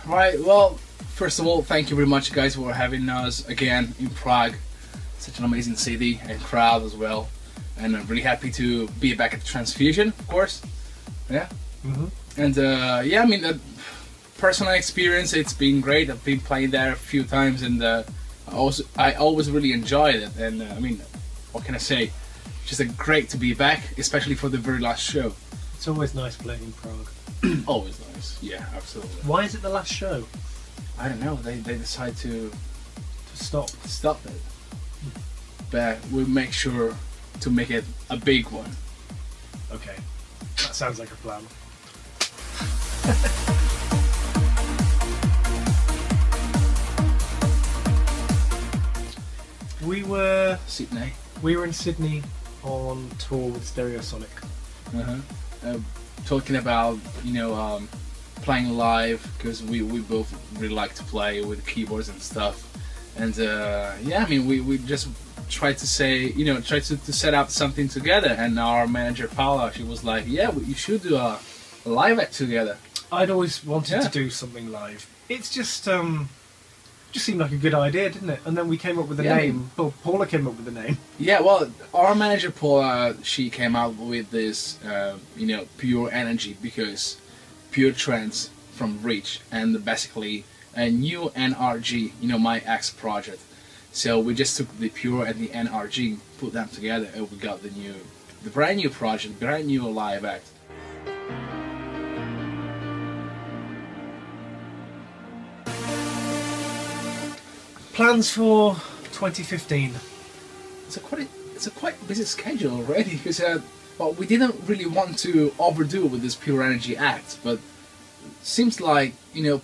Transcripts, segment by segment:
Right, well, first of all, thank you very much, guys, for having us again in Prague. Such an amazing city and crowd as well. And I'm really happy to be back at Trancefusion, of course. Yeah. And yeah, I mean, personal experience, it's been great. I've been playing there a few times, and I always really enjoyed it. And I mean, what can I say? Just great to be back, especially for the very last show. It's always nice playing in Prague. Always nice. Yeah, absolutely. Why is it the last show? I don't know. They decide to Stop. it. But we'll make sure to make it a big one. Okay, that sounds like a plan. We were in Sydney on tour with Stereosonic. Talking about playing live, because we both really like to play with keyboards and stuff. And yeah, I mean, we just tried to say, try to set up something together. And our manager Paula, she was like, yeah, you should do a live act together. I'd always wanted to do something live. It's just seemed like a good idea, didn't it? And then we came up with a name. Well, Paula came up with the name. Yeah, well, our manager Paula, she came out with this, Pure NRG, because Pure Trance from Reach, and basically a new NRG, my ex project. So we just took the Pure and the NRG, put them together, and we got the brand new project, brand new live act. Plans for 2015. It's a quite busy schedule already, because well, we didn't really want to overdo with this Pure NRG act, but seems like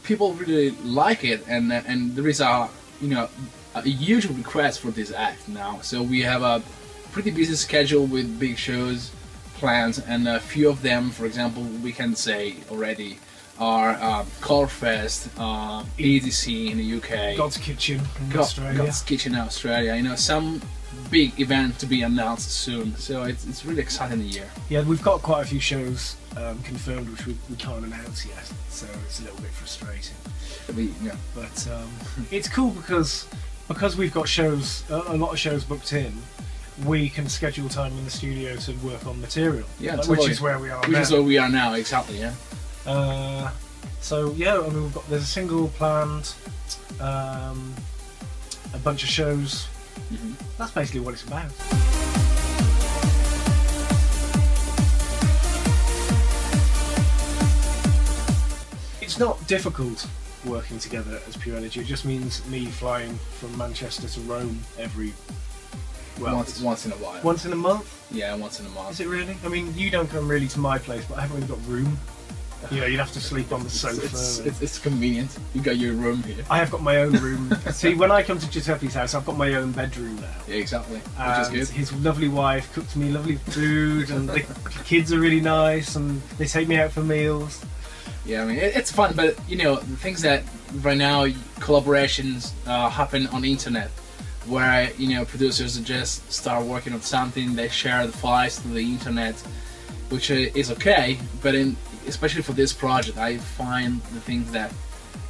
people really like it, and there is a huge request for this act now. So we have a pretty busy schedule with big shows planned, and a few of them, for example, we can say already are Colorfest, EDC in the UK, God's Kitchen in Australia. God's Kitchen in Australia. Some big event to be announced soon. So it's really exciting year. Yeah, we've got quite a few shows confirmed, which we can't announce yet. So it's a little bit frustrating. But it's cool because we've got shows, a lot of shows booked in. We can schedule time in the studio to work on material. Yeah, which is where we are. Which is where we are now, exactly. Yeah. So yeah, I mean, there's a single planned, a bunch of shows. That's basically what it's about. It's not difficult working together as Pure NRG. It just means me flying from Manchester to Rome once in a while. Once in a month? Yeah, once in a month. Is it really? I mean, you don't come really to my place, but I haven't really got room. You'd have to sleep on the sofa. It's convenient. You got your room here. I have got my own room. See, when I come to Giuseppe's house, I've got my own bedroom now. Yeah, exactly. Which is good. His lovely wife cooks me lovely food, and the kids are really nice, and they take me out for meals. Yeah, I mean, it's fun, but the things that right now collaborations happen on the internet, where producers just start working on something, they share the files to the internet, which is okay, but especially for this project, I find the things that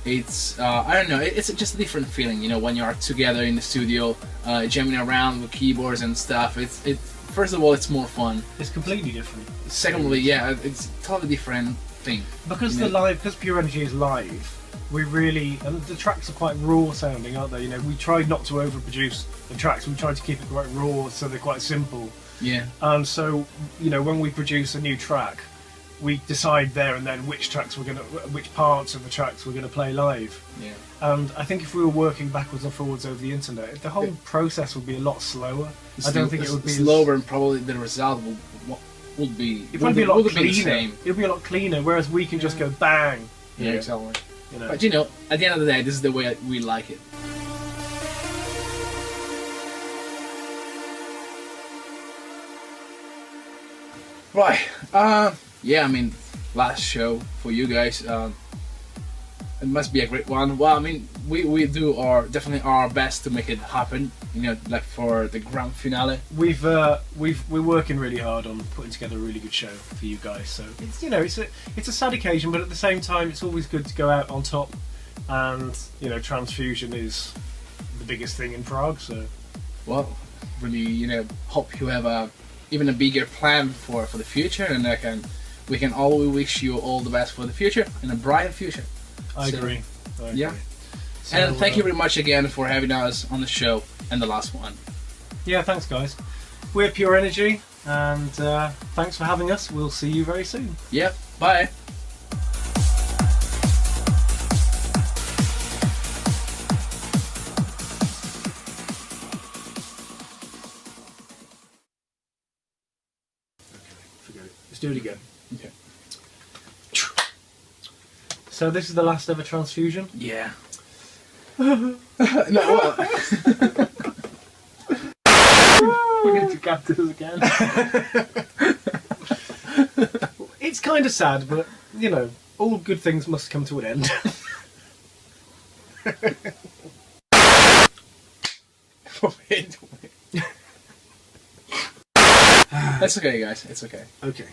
it's I don't know, it's just a different feeling, when you are together in the studio, jamming around with keyboards and stuff. It's first of all, it's more fun. It's completely different. Secondly, yeah, it's a totally different thing. Because because Pure NRG is live, we really, and the tracks are quite raw sounding, aren't they? We tried not to overproduce the tracks. We tried to keep it quite raw, so they're quite simple. Yeah. And so, when we produce a new track, we decide there and then which parts of the tracks we're gonna play live. Yeah. And I think if we were working backwards and forwards over the internet, the whole process would be a lot slower. I don't think it would be slower, and probably the result would be. It'd probably be a lot cleaner. It'd be a lot cleaner, whereas we can just go bang. Yeah, exactly. But at the end of the day, this is the way we like it. Right. Yeah, I mean, last show for you guys. It must be a great one. Well, I mean, we do definitely our best to make it happen. Like for the grand finale. We're working really hard on putting together a really good show for you guys. So it's a sad occasion, but at the same time, it's always good to go out on top and you know, Trancefusion is the biggest thing in Prague. So, well, really, you know, hope you have even a bigger plan for the future, and we can all wish you all the best for the future and a brighter future. I agree. Yeah. So, and thank you very much again for having us on the show and the last one. Yeah, thanks guys. We're Pure Energy, and thanks for having us. We'll see you very soon. Yep. Bye. Forget it. Let's do it again. Okay. So this is the last ever Trancefusion. Yeah. No, well. We're going to captures again. It's kind of sad, but you know, all good things must come to an end. Wait. That's okay, guys. It's okay. Okay.